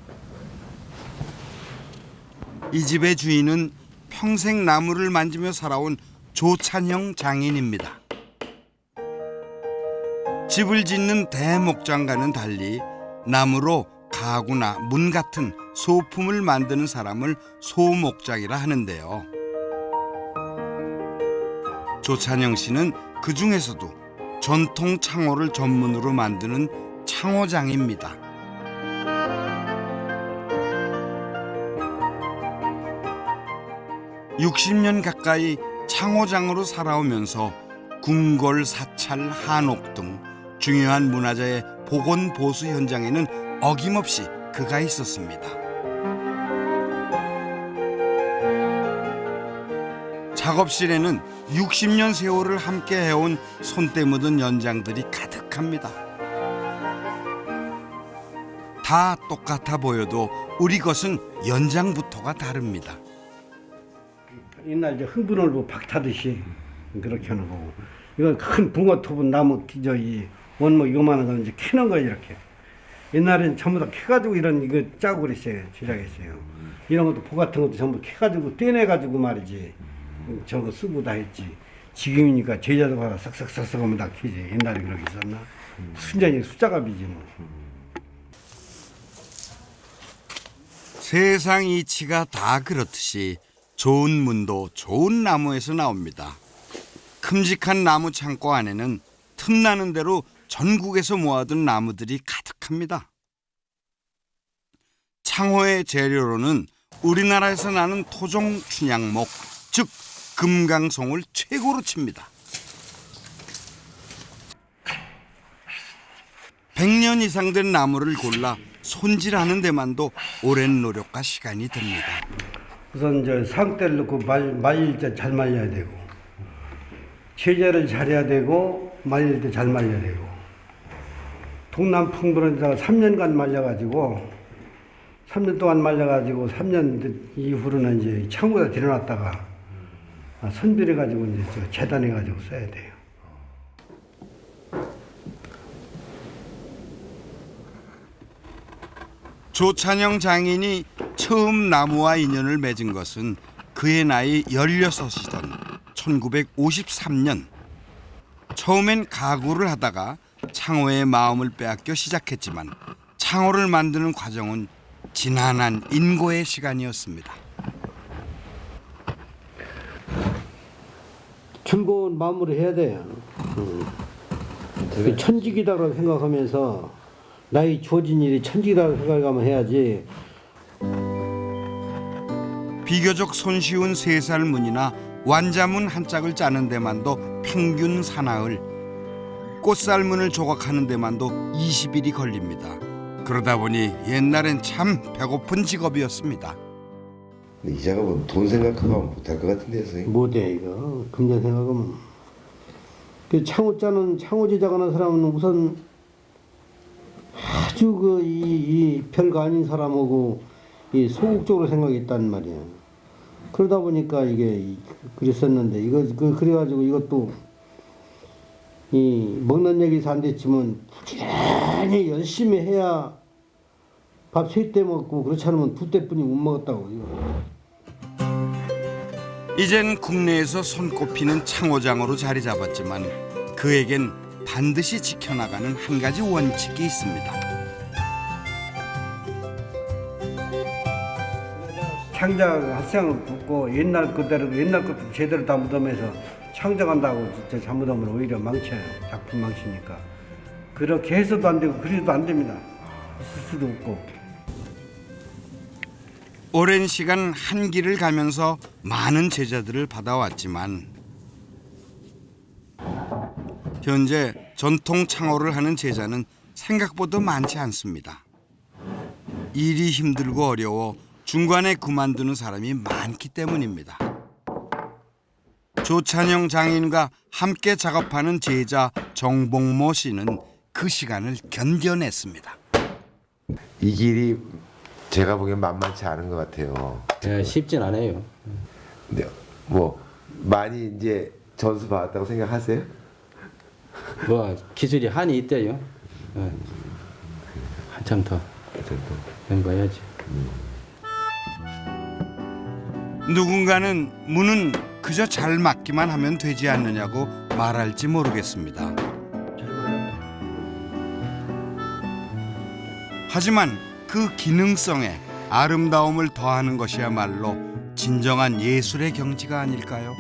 이 집의 주인은 평생 나무를 만지며 살아온 조찬형 장인입니다. 집을 짓는 대목장과는 달리 나무로 가구나 문 같은 소품을 만드는 사람을 소목장이라 하는데요. 조찬형 씨는 그 중에서도 전통 창호를 전문으로 만드는 창호장입니다. (60년) 가까이 창호장으로 살아오면서 궁궐, 사찰, 한옥 등 중요한 문화재의 복원 보수 현장에는 어김없이 그가 있었습니다. 작업실에는 60년 세월을 함께 해온 손때 묻은 연장들이 가득합니다. 다 똑같아 보여도 우리 것은 연장부터가 다릅니다. 옛날 이제 흥분을보 박타듯이 그렇게 하는 거고, 이건 큰 붕어톱은 나무 저기 원목 이거만한 건 이제 캐는 거예요. 이렇게 옛날엔 전부 다 캐가지고 이런 이거 짜고 그랬어요. 제작했어요. 이런 것도 보 같은 것도 전부 캐가지고 떼내가지고 말이지 저거 쓰고 다 했지. 지금이니까 제자도 봐라 싹싹싹싹 하면 다 캐지. 옛날에 그렇게 있었나? 순전히 숫자갑이지 뭐. 세상 이치가 다 그렇듯이 좋은 문도 좋은 나무에서 나옵니다. 큼직한 나무 창고 안에는 틈나는 대로 전국에서 모아둔 나무들이 가득합니다. 창호의 재료로는 우리나라에서 나는 토종 춘향목, 즉 금강송을 최고로 칩니다. 100년 이상 된 나무를 골라 손질하는 데만도 오랜 노력과 시간이 듭니다. 우선 저 상대를 넣고 말릴 때 잘 말려야 되고, 체제를 잘해야 되고, 말릴 때 잘 말려야 되고. 동남풍도에다가 3년간 말려가지고 3년 동안 말려가지고 3년 이후로는 이제 창고에다 들여놨다가 선별해가지고 이제 재단해가지고 써야 돼요. 조찬형 장인이 처음 나무와 인연을 맺은 것은 그의 나이 16이던 1953년. 처음엔 가구를 하다가 창호의 마음을 빼앗겨 시작했지만 창호를 만드는 과정은 지난한 인고의 시간이었습니다. 즐거운 마음으로 해야 돼요. 천직이다라고 생각하면서 나이 주어진 일이 천직이라고 생각하면 해야지. 비교적 손쉬운 3살 문이나 완자문 한 짝을 짜는 데만도 평균 사나흘, 꽃살문을 조각하는 데만도 20일이 걸립니다. 그러다 보니 옛날엔 참 배고픈 직업이었습니다. 근데 이 작업은 돈 생각하면 못할 것 같은데요, 선생님? 못해 이거. 금전 생각하면. 그 창호 짜는 창호 제작하는 사람은 우선 아주 이 별거 아닌 사람하고 이 소극적으로 생각했단 말이야. 그러다 보니까 이게 그랬었는데 이거 그래가지고 이것도 이 먹는 얘기에서 안 됐지만 부지런히 열심히 해야 밥 3때 먹고 그렇지 않으면 2때뿐이 못 먹었다고. 이젠 국내에서 손꼽히는 창호장으로 자리 잡았지만 그에겐 반드시 지켜나가는 한 가지 원칙이 있습니다. 창작 합성을 붙고 옛날 그대로 옛날 것도 제대로 다 묻으면서 창작한다고 진짜 잘못하면 오히려 망쳐요. 작품 망치니까. 그렇게 해서도 안 되고 그래도 안 됩니다. 있을 수도 없고. 오랜 시간 한 길을 가면서 많은 제자들을 받아왔지만 현재 전통 창호를 하는 제자는 생각보다 많지 않습니다. 일이 힘들고 어려워 중간에 그만두는 사람이 많기 때문입니다. 조찬영 장인과 함께 작업하는 제자 정봉모 씨는 그 시간을 견뎌냈습니다. 이 길이 제가 보기엔 만만치 않은 것 같아요. 네, 쉽진 않아요. 근데 뭐 많이 이제 전수 받았다고 생각하세요? 뭐 기술이 한이 있대요. 네. 한참 더 연구해야지. 누군가는 문은 그저 잘 막기만 하면 되지 않느냐고 말할지 모르겠습니다. 하지만 그 기능성에 아름다움을 더하는 것이야말로 진정한 예술의 경지가 아닐까요?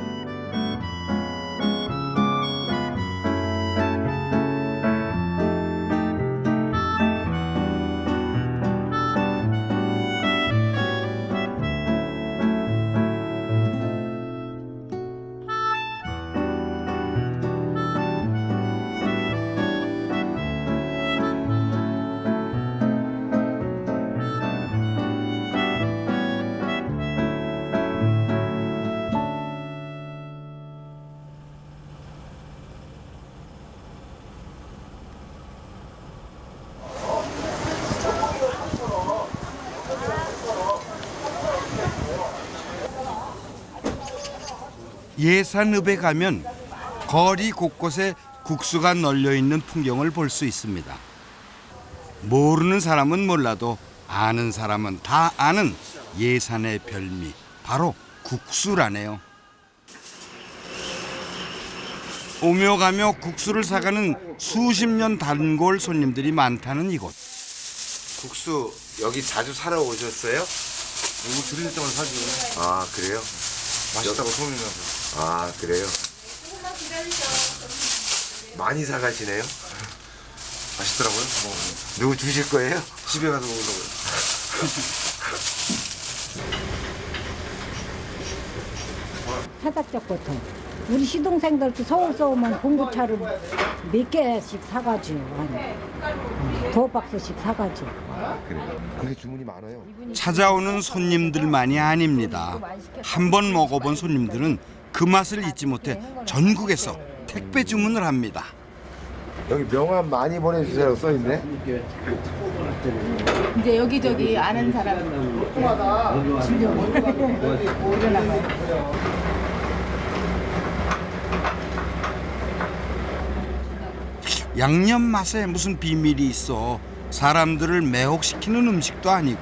예산읍에 가면 거리 곳곳에 국수가 널려 있는 풍경을 볼 수 있습니다. 모르는 사람은 몰라도 아는 사람은 다 아는 예산의 별미, 바로 국수라네요. 오며 가며 국수를 사가는 수십 년 단골 손님들이 많다는 이곳. 국수 여기 자주 사러 오셨어요? 이거 들릴 때마다 사죠. 아 그래요? 맛있다고 소문이 나서. 아 그래요? 많이 사가시네요? 맛있더라고요. 뭐 누구 주실 거예요? 집에 가서 먹으려고요. 사닥적부터 우리 시동생들도 서울서 오면 공구차를 몇 개씩 사가지고 두 박스씩 사가지고. 그래요. 그게 주문이 많아요. 찾아오는 손님들만이 아닙니다. 한 번 먹어본 손님들은 그 맛을 잊지 못해 전국에서 택배 주문을 합니다. 여기 명함 많이 보내주세요 써있네. 이제 여기저기 아는 사람 주려고 그러나 봐요. 양념 맛에 무슨 비밀이 있어 사람들을 매혹시키는 음식도 아니고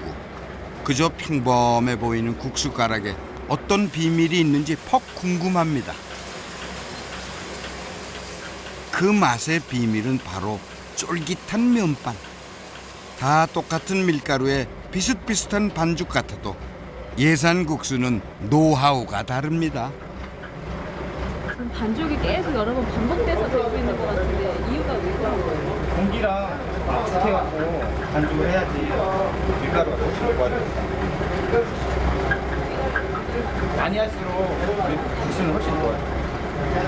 그저 평범해 보이는 국수가락에 어떤 비밀이 있는지 퍽 궁금합니다. 그 맛의 비밀은 바로 쫄깃한 면발. 다 똑같은 밀가루에 비슷비슷한 반죽 같아도 예산 국수는 노하우가 다릅니다. 반죽이 계속 여러 번 반복돼서 되고 있는 것 같은데 이유가 왜 그런 거예요? 공기랑 익숙해갖고 반죽을 해야지 밀가루가 더 좋아져요. 많이 할수록 국수는 훨씬 좋아요.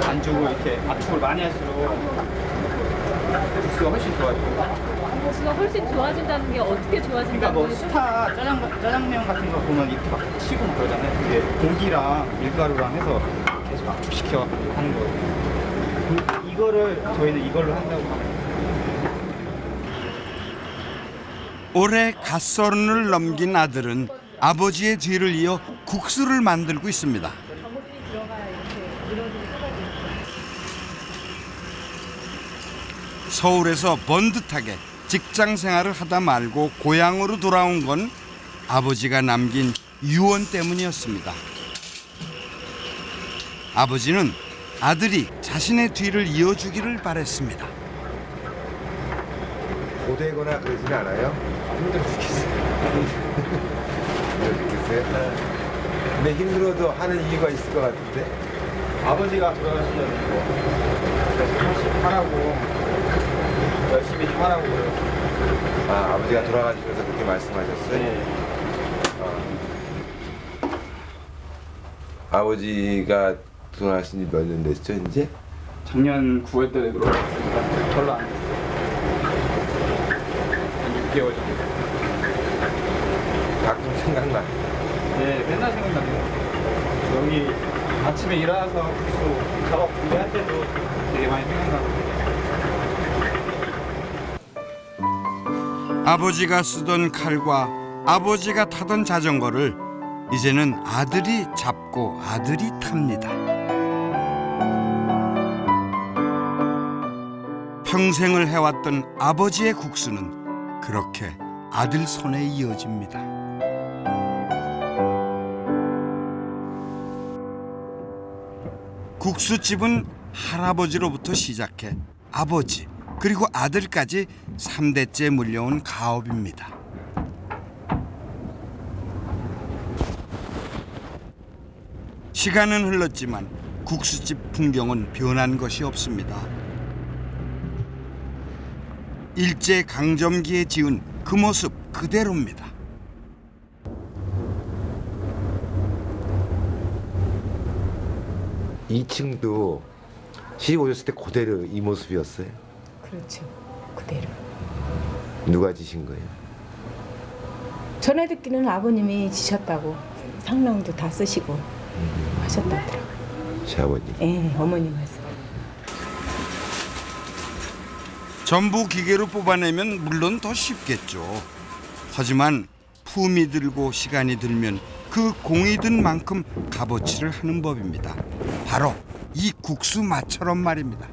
반죽을 이렇게 압축을 많이 할수록 국수가 훨씬 좋아져요. 국수가 훨씬 좋아진다는 게 어떻게 좋아진다는 그러니까 뭐 거예요? 스타 짜장면 같은 거 보면 이렇게 막 치고 그러잖아요. 그게 공기랑 밀가루랑 해서 계속 압축시켜 하는 거예요. 이거를 저희는 이걸로 한다고 합니다. 올해 갓서른을 넘긴 아들은 아버지의 뒤를 이어 국수를 만들고 있습니다. 서울에서 번듯하게 직장 생활을 하다 말고 고향으로 돌아온 건 아버지가 남긴 유언 때문이었습니다. 아버지는 아들이 자신의 뒤를 이어주기를 바랬습니다. 고되거나 그러지는 않아요? 힘들어 죽겠어요. 힘들어 죽겠어요? 근데 힘들어도 하는 이유가 있을 것 같은데? 아버지가 돌아가시려고 하라고 열심히 좀 하라고 그래요. 아, 아버지가 돌아가시면서 그렇게 말씀하셨어요? 네. 아버지가 돌아가신 지 몇 년 됐죠, 이제? 작년 9월 달에 돌아가셨으니까 별로 안 됐어요. 한 6개월 정도. 가끔 생각나? 네, 맨날 생각나요. 여기 아침에 일어나서 국수 작업 준비할 때도 되게 많이 생각나고. 아버지가 쓰던 칼과 아버지가 타던 자전거를 이제는 아들이 잡고 아들이 탑니다. 평생을 해왔던 아버지의 국수는 그렇게 아들 손에 이어집니다. 국수집은 할아버지로부터 시작해 아버지 그리고 아들까지 3대째 물려온 가업입니다. 시간은 흘렀지만 국수집 풍경은 변한 것이 없습니다. 일제 강점기에 지은 그 모습 그대로입니다. 이 2층도 시집 오셨을 때 그대로 이 모습이었어요? 그렇죠. 그대로. 누가 지신 거예요? 전에 듣기는 아버님이 지셨다고 상랑도 다 쓰시고 하셨다더라고요. 시아버님? 예, 어머님 말씀. 전부 기계로 뽑아내면 물론 더 쉽겠죠. 하지만 품이 들고 시간이 들면 그 공이 든 만큼 값어치를 하는 법입니다. 바로 이 국수 맛처럼 말입니다.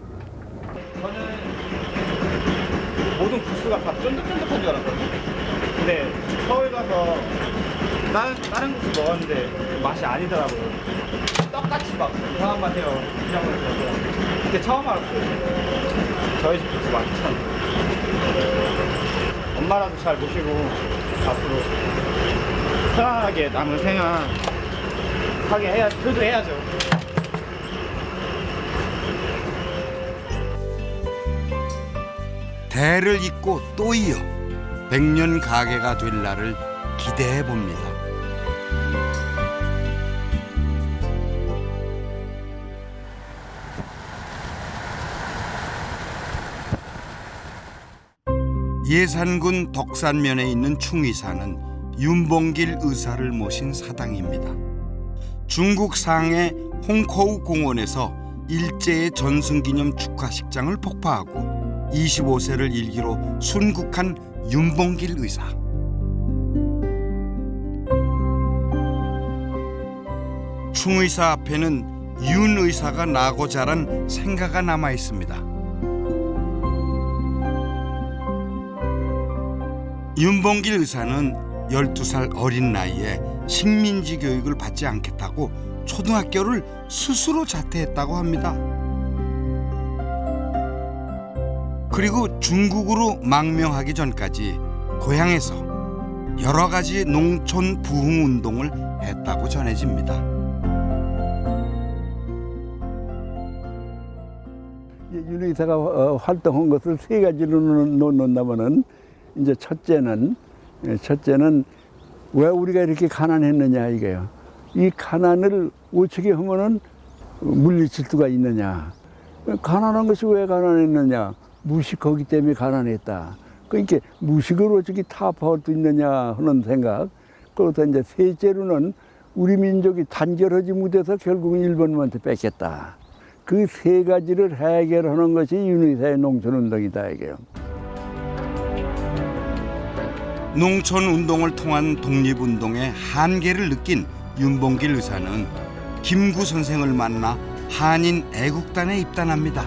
저는 모든 국수가 다 쫀득쫀득한 줄 알았거든요. 근데 서울 가서 다른 국수 먹었는데 맛이 아니더라고요. 떡같이 막 이상한 맛 해요. 시장을 가서. 그때 처음 알았어요. 저희 집 국수 맛이 참. 엄마라도 잘 모시고 앞으로 편안하게 남은 생활 하게 해야, 그래도 해야죠. 대를 잇고 또 이어 100년 가게가 될 날을 기대해 봅니다. 예산군 덕산면에 있는 충의사는 윤봉길 의사를 모신 사당입니다. 중국 상해 홍커우 공원에서 일제의 전승기념 축하식장을 폭파하고 25세를 일기로 순국한 윤봉길 의사. 충의사 앞에는 윤 의사가 나고 자란 생가가 남아 있습니다. 윤봉길 의사는 12살 어린 나이에 식민지 교육을 받지 않겠다고 초등학교를 스스로 자퇴했다고 합니다. 그리고 중국으로 망명하기 전까지 고향에서 여러 가지 농촌 부흥 운동을 했다고 전해집니다. 윤 의사가 활동한 것을 세 가지로 놓는다면은 이제 첫째는 왜 우리가 이렇게 가난했느냐 이거예요. 이 가난을 어떻게 하면은 물리칠 수가 있느냐. 가난한 것이 왜 가난했느냐. 무식하기 때문에 가난했다. 그러니까 무식을 어떻게 타파할 수 있느냐 하는 생각. 그러다 이제 셋째로는 우리 민족이 단결하지 못해서 결국은 일본한테 뺏겼다. 그 세 가지를 해결하는 것이 윤 의사의 농촌운동이다 이게요. 농촌운동을 통한 독립운동의 한계를 느낀 윤봉길 의사는 김구 선생을 만나 한인 애국단에 입단합니다.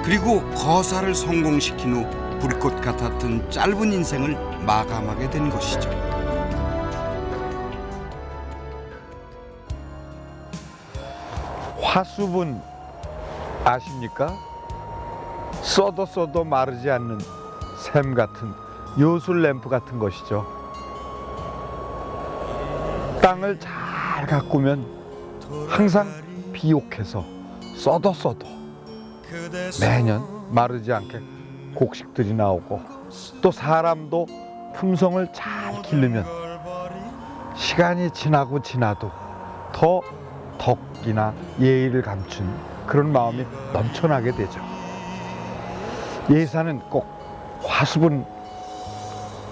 그리고 거사를 성공시킨 후 불꽃 같았던 짧은 인생을 마감하게 된 것이죠. 화수분 아십니까? 써도 마르지 않는 샘 같은 요술 램프 같은 것이죠. 땅을 잘 가꾸면 항상 비옥해서 써도 매년 마르지 않게 곡식들이 나오고 또 사람도 품성을 잘 기르면 시간이 지나도 더 덕이나 예의를 감춘 그런 마음이 넘쳐나게 되죠. 예산은 꼭 화수분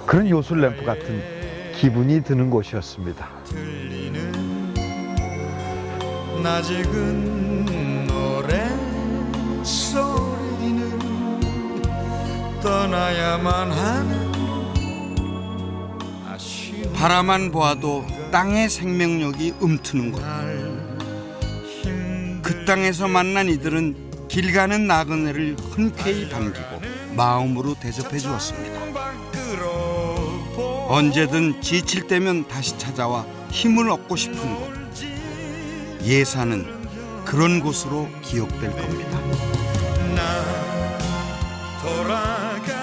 그런 요술 램프 같은 기분이 드는 곳이었습니다. 낯익은 노래 소리는 떠나야만 하는 바라만 보아도 땅의 생명력이 움트는 곳. 그 땅에서 만난 이들은 길 가는 나그네를 흔쾌히 반기고 마음으로 대접해 주었습니다. 언제든 지칠 때면 다시 찾아와 힘을 얻고 싶은 곳. 예산은 그런 곳으로 기억될 겁니다. 돌아가